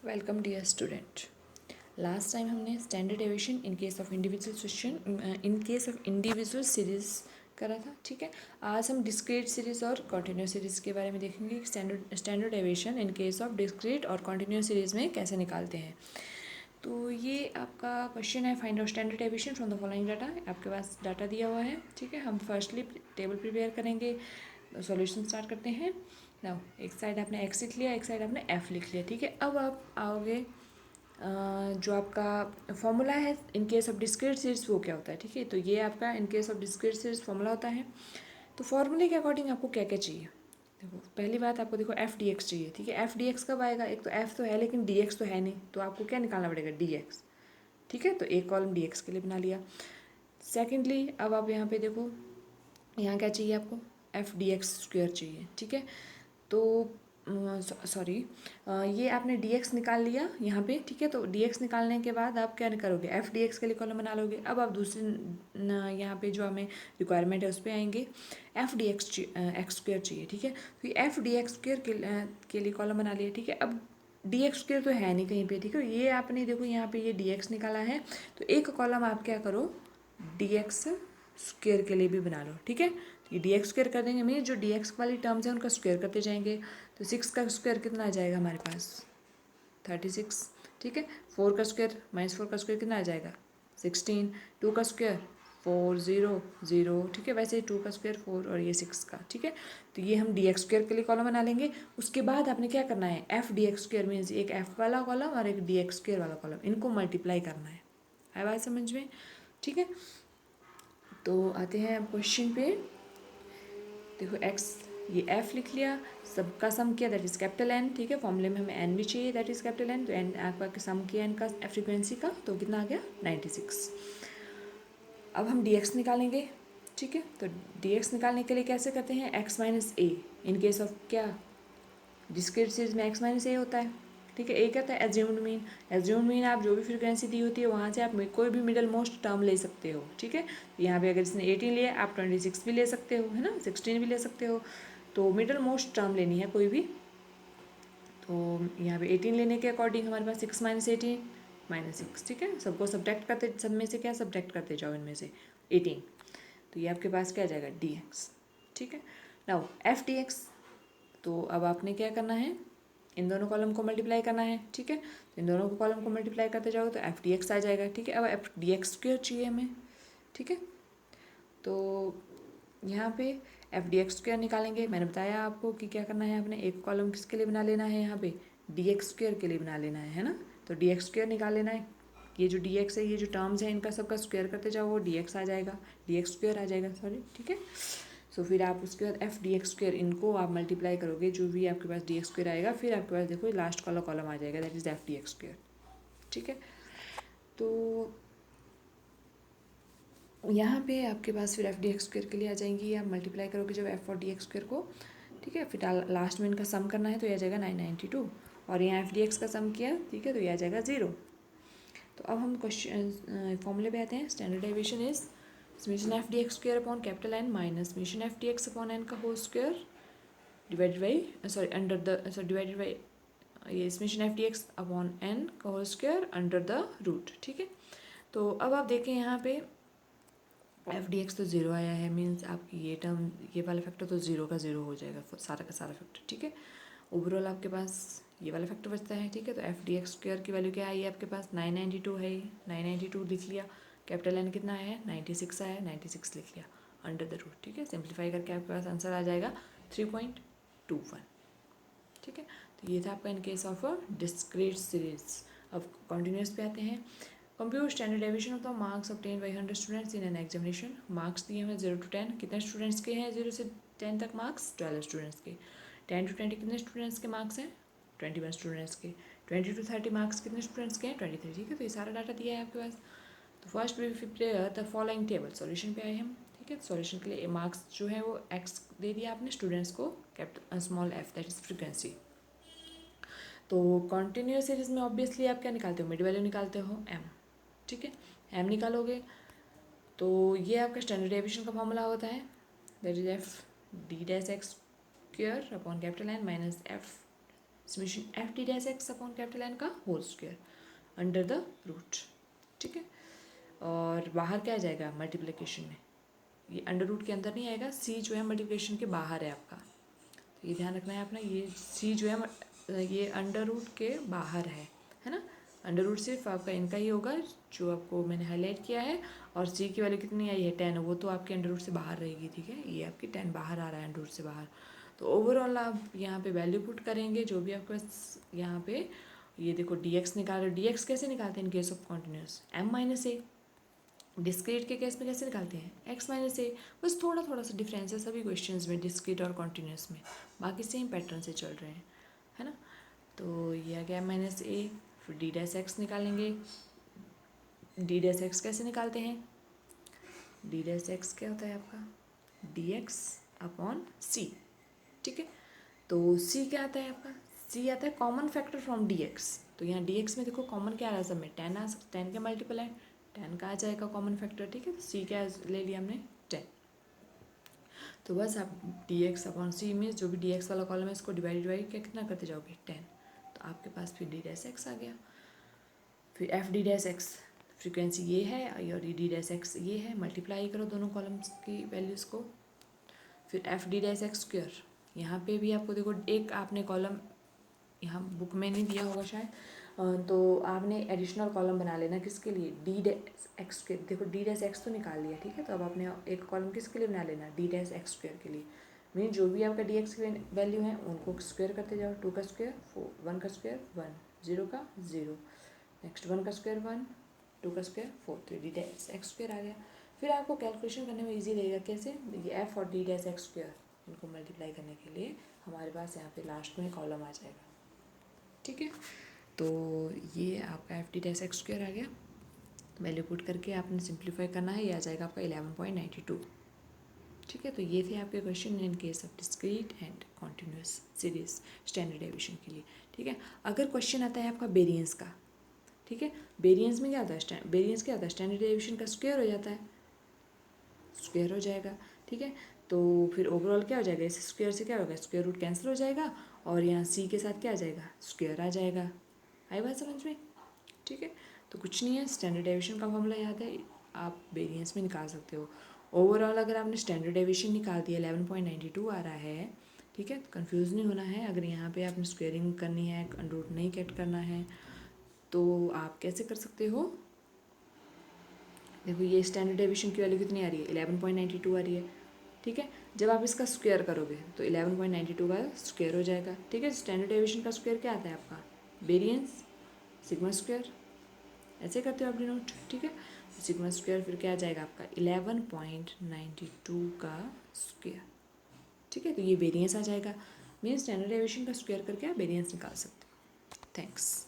Welcome dear student. Last time हमने standard deviation in case of individual question in case of individual series करा था। ठीक है, आज हम डिस्क्रीट सीरीज और कॉन्टिन्यूस सीरीज के बारे में देखेंगे कि standard deviation in case of discrete और कॉन्टिन्यूस सीरीज में कैसे निकालते हैं। तो ये आपका क्वेश्चन है, find out standard deviation from the following data. आपके पास डाटा दिया हुआ है। ठीक है, हम फर्स्टली टेबल प्रिपेयर करेंगे, सॉल्यूशन स्टार्ट करते हैं। नाउ एक साइड आपने एक्स लिख लिया, एक साइड आपने एफ लिख लिया। ठीक है, अब आप आओगे जो आपका फॉर्मूला है इन केस ऑफ डिस्क्रीट सीरीज वो क्या होता है। ठीक है, तो ये आपका इन case of discrete series formula होता है। तो फॉर्मूले के अकॉर्डिंग आपको क्या क्या चाहिए। देखो पहली बात आपको देखो एफ डी एक्स चाहिए। ठीक है, एफ डी एक्स कब आएगा, एक तो एफ तो है लेकिन डी एक्स तो है नहीं, तो आपको क्या निकालना पड़ेगा, डी एक्स। ठीक है, तो एक कॉलम डी एक्स के लिए बना लिया। सेकेंडली अब आप यहाँ पे देखो, यहाँ क्या चाहिए आपको, एफ डी एक्स स्क्वेयर चाहिए। ठीक है, तो सॉरी ये आपने डी एक्स निकाल लिया यहाँ पे। ठीक है, तो डी एक्स निकालने के बाद आप क्या करोगे, एफ डी एक्स के लिए कॉलम बना लोगे। अब आप दूसरी यहाँ पे जो हमें रिक्वायरमेंट है उस पर आएंगे, F D x x square चाहिए। ठीक है, तो ये एफ डी एक्स स्क्वेयर के लिए कॉलम बना लिया। ठीक है, अब डी एक्स स्क्वेयर तो है नहीं कहीं पे। ठीक है, ये आपने देखो यहाँ पे ये डी एक्स निकाला है, तो एक कॉलम आप क्या करो, डी एक्स स्क्वेयर के लिए भी बना लो। ठीक है, ये डी एक्स स्क्वेयर कर देंगे, मीन जो डी एक्स वाली टर्म्स हैं उनका स्क्वेयर करते जाएंगे। तो 6 का स्क्वायर कितना आ जाएगा हमारे पास, 36। ठीक है, 4 का स्क्वायर माइनस 4 का स्क्वायर कितना आ जाएगा, 16। 2 का स्क्वायर 4 0 0। ठीक है, वैसे ही 2 का स्क्वायर 4 और ये 6 का। ठीक है, तो ये हम डी एक्स स्क्वायर के लिए कॉलम बना लेंगे। उसके बाद आपने क्या करना है, F D x square means एक एफ वाला कॉलम और एक डी एक्स स्क्वायर वाला कॉलम, इनको मल्टीप्लाई करना है बात समझ में। ठीक है, तो आते हैं अब क्वेश्चन पे। देखो एक्स ये एफ लिख लिया, सबका सम किया दैट इज़ कैपिटल एन। ठीक है, फॉर्मूले में हमें एन भी चाहिए दैट इज़ कैपिटल एन, तो एन आपका सम किया इनका फ्रीक्वेंसी का, तो कितना आ गया 96। अब हम डी एक्स निकालेंगे। ठीक है, तो डी एक्स निकालने के लिए कैसे करते हैं, x minus A in case of क्या, डिस्क्रीट सीरीज में एक्स माइनस ए होता है। ठीक है, ए क्या होता है, एज्यूम्ड मीन। एज्यूम्ड मीन आप जो भी फ्रीक्वेंसी दी होती है वहाँ से आप कोई भी मिडल मोस्ट टर्म ले सकते हो। ठीक है, तो यहाँ पे अगर इसने 18 लिया, आप 26 भी ले सकते हो, है ना, 16 भी ले सकते हो। तो मिडल मोस्ट टर्म लेनी है कोई भी। तो यहाँ पे 18 लेने के अकॉर्डिंग हमारे पास 6 माइनस 18 -6। ठीक है, सबको सब्ट्रैक्ट करते, सब में से क्या सब्ट्रैक्ट करते जाओ, इनमें से 18। तो ये आपके पास क्या आ जाएगा, डी एक्स। ठीक है, नाउ एफ डी एक्स, तो अब आपने क्या करना है, इन दोनों कॉलम को मल्टीप्लाई करना है। ठीक है, तो इन दोनों को कॉलम को मल्टीप्लाई करते जाओ तो एफ डी एक्स आ जाएगा। ठीक है, अब एफ डी एक्स स्क्वेयर चाहिए हमें। ठीक है, तो यहाँ पे एफ डी एक्स स्क्वेयर निकालेंगे। मैंने बताया आपको कि क्या करना है, आपने एक कॉलम किसके लिए बना लेना है, यहाँ पे डी एक्स स्क्वेयर के लिए बना लेना है ना। तो डी एक्स स्क्वेयर निकाल लेना है। ये जो डी एक्स है, ये जो टर्म्स है इनका सबका स्क्वेयर करते जाओ, वो डी एक्स आ जाएगा, डी एक्स स्क्वेयर आ जाएगा, सॉरी। ठीक है, सो फिर आप उसके बाद एफ डी एक्स स्क्वेयर इनको आप मल्टीप्लाई करोगे, जो भी आपके पास डी एक्स स्क्वेयर आएगा, फिर आपके पास देखो लास्ट वाला कॉलम आ जाएगा that is F D X square. ठीक है, तो यहाँ पे आपके पास फिर एफ डी एक्स स्क्वेयर के लिए आ जाएंगी, आप मल्टीप्लाई करोगे जब एफ और डी एक्स स्क्वेयर को। ठीक है, फिर लास्ट में इनका सम करना है, तो यह आ जाएगा 992, और यहाँ एफ डी एक्स का सम किया। ठीक है, तो यह आ जाएगा 0। तो अब हम क्वेश्चन फॉर्मूले पे आते हैं। Standard deviation is summation F D X square upon capital N minus summation F D X upon N का whole square divided by sorry under the sorry divided by ये summation F D X upon N का whole square under the root. ठीक है, तो अब आप देखें यहाँ पे एफ डी एक्स तो 0 आया है, मीन्स आपकी ये टर्म ये वाला फैक्टर तो 0 का 0 हो जाएगा, सारा का सारा फैक्टर। ठीक है, ओवरऑल आपके पास ये वाला फैक्टर बचता है। ठीक है, तो एफ डी एक्स स्क्वायर की वैल्यू क्या आई है आपके पास, 992 है, 992 लिख लिया। कैपिटल एन कितना है, 96 आया, 96 लिख लिया अंडर द रूट। ठीक है, सिंप्लीफाई करके आपके पास आंसर आ जाएगा 3.21। ठीक है, तो ये था आपका इन case of a discrete series. अब कॉन्टिन्यूस पे आते हैं। Compute standard deviation of the marks obtain by 100 students in an examination. Marks दिए हुए 0 to 10, कितने स्टूडेंट्स के हैं 0 से 10 तक मार्क्स, 12 स्टूडेंट्स के। 10 to 20 कितने स्टूडेंट्स के मार्क्स हैं, 21 स्टूडेंट्स के। 20 to 30 मार्क्स कितने स्टूडेंट्स के हैं, 23। ठीक है, तो ये सारा डाटा दिया है आपके पास। तो first prepare the following table, solution पे आए हम। ठीक है, सॉल्यूशन के लिए मार्क्स जो है वो एक्स दे दिया आपने, स्टूडेंट्स को capital small F that is frequency. तो कॉन्टिन्यूस सीरीज में ऑब्वियसली आप क्या निकालते हो, मिड वैल्यू निकालते हो एम। ठीक है, एम निकालोगे तो ये आपका स्टैंडर्ड डेविएशन का फॉर्मूला होता है that is F D dash X square upon capital N minus F summation F D dash X upon capital N का whole square under the root, ठीक है। और बाहर क्या आ जाएगा मल्टीप्लिकेशन में, ये अंडर रूट के अंदर नहीं आएगा, सी जो है मल्टीप्लिकेशन के बाहर है आपका, तो ये ध्यान रखना है अपना, ये सी जो है ये अंडर रूट के बाहर है ना। अंडर रूट सिर्फ आपका इनका ही होगा जो आपको मैंने हाईलाइट किया है, और सी की वैल्यू कितनी आई है 10, वो तो आपके अंडर रूट से बाहर रहेगी, ठीक है। ये आपकी 10 बाहर आ रहा है अंडर रूट से बाहर। तो ओवरऑल आप यहाँ पे वैल्यू पुट करेंगे जो भी आपके पास यहाँ पे, ये देखो डी एक्स निकाल रहे हो, डी एक्स कैसे निकालते हैं in case of continuous, M minus A. Discrete के केस में कैसे निकालते हैं एक्स माइनस ए। बस थोड़ा थोड़ा सा डिफरेंस है सभी क्वेश्चंस में डिस्क्रीट और कॉन्टिन्यूस में, बाकी सेम पैटर्न से चल रहे हैं, है ना। तो ये आ गया माइनस ए, फिर डी डैश एक्स निकालेंगे। डी डैश एक्स कैसे निकालते हैं, डी डैश एक्स क्या होता है आपका डी एक्स अपॉन सी, ठीक है। तो सी क्या आता है आपका, सी आता है common factor from D x. तो यहाँ डी एक्स में देखो कॉमन क्या आ रहा है सब में, 10 आ सकता, 10 के मल्टीपल है, 10 का आ जाएगा कॉमन फैक्टर, ठीक है। तो सी क्या ले लिया हमने 10। तो बस आप डी एक्स अपॉन सी में जो भी डी एक्स वाला कॉलम है इसको डिवाइड क्या कितना करते जाओगे 10, तो आपके पास फिर डी डैश एक्स आ गया। फिर F D dash x frequency ये है और डी डैश एक्स ये है, मल्टीप्लाई करो दोनों कॉलम्स की वैल्यूज़ को। फिर F D dash X square, यहाँ पे भी आपको देखो एक आपने कॉलम यहाँ बुक में नहीं दिया होगा शायद, तो आपने एडिशनल कॉलम बना लेना किसके लिए डी डैश एक्स के, देखो डी डैश एक्स तो निकाल लिया, ठीक है। तो अब आपने एक कॉलम किसके लिए बना लेना डी डैश एक्स स्क्वायर के लिए, मीन जो भी आपका डी एक्स की वैल्यू है उनको स्क्वायर करते जाओ, 2 का स्क्वायर 4, 1 का स्क्वायर 1, 0 का 0, नेक्स्ट 1 का स्क्वायर 1, 2 का स्क्वायर 4, तो डी डैश एक्स स्क्वायर आ गया। फिर आपको कैलकुलेशन करने में ईजी रहेगा, कैसे, ये एफ और डी डैश एक्स स्क्वायर इनको मल्टीप्लाई करने के लिए हमारे पास यहाँ पे लास्ट में कॉलम आ जाएगा, ठीक है। तो ये आपका F D dash X square आ गया, वैल्यू पुट करके आपने सिंप्लीफाई करना है, ये आ जाएगा आपका 11.92, ठीक है। तो ये थे आपके question in case of discrete and continuous series standard deviation के लिए, ठीक है। अगर क्वेश्चन आता है आपका वेरिएंस का, ठीक है, वेरिएंस में क्या होता है, वेरिएंस क्या होता है स्टैंडर्ड डेविएशन का स्क्वायर हो जाता है, स्क्वायर हो जाएगा, ठीक है। तो फिर ओवरऑल क्या हो जाएगा, इस स्क्वायर से क्या होगा स्क्वायर रूट कैंसिल हो जाएगा, और यहाँ सी के साथ क्या आ जाएगा स्क्वायर आ जाएगा, आई बात समझ में, ठीक है। तो कुछ नहीं है, स्टैंडर्ड डेविएशन का फॉर्मूला याद है, आप वेरिएंस में निकाल सकते हो। ओवरऑल अगर आपने स्टैंडर्ड डेविएशन निकाल दिया 11.92 आ रहा है, ठीक है, कन्फ्यूज़ नहीं होना है। अगर यहाँ पे आपने स्क्वेयरिंग करनी है, अंडर रूट नहीं कट करना है, तो आप कैसे कर सकते हो, देखो ये स्टैंडर्ड डेविएशन की वैल्यू कितनी आ रही है 11.92 आ रही है, ठीक है। जब आप इसका स्क्वायर करोगे तो 11.92 का स्क्वायर हो जाएगा, ठीक है। स्टैंडर्ड डेविएशन का स्क्वायर क्या आता है आपका वेरिएंस सिग्मा स्क्वायर, ऐसे करते हो आप डिनोट, ठीक है। सिग्मा स्क्वायर फिर क्या आ जाएगा आपका 11.92 का स्क्वायर, ठीक है। तो ये वेरिएंस आ जाएगा, मीन स्टैंडर्ड डेविएशन का स्क्वायर करके आप वेरिएंस निकाल सकते हो। थैंक्स।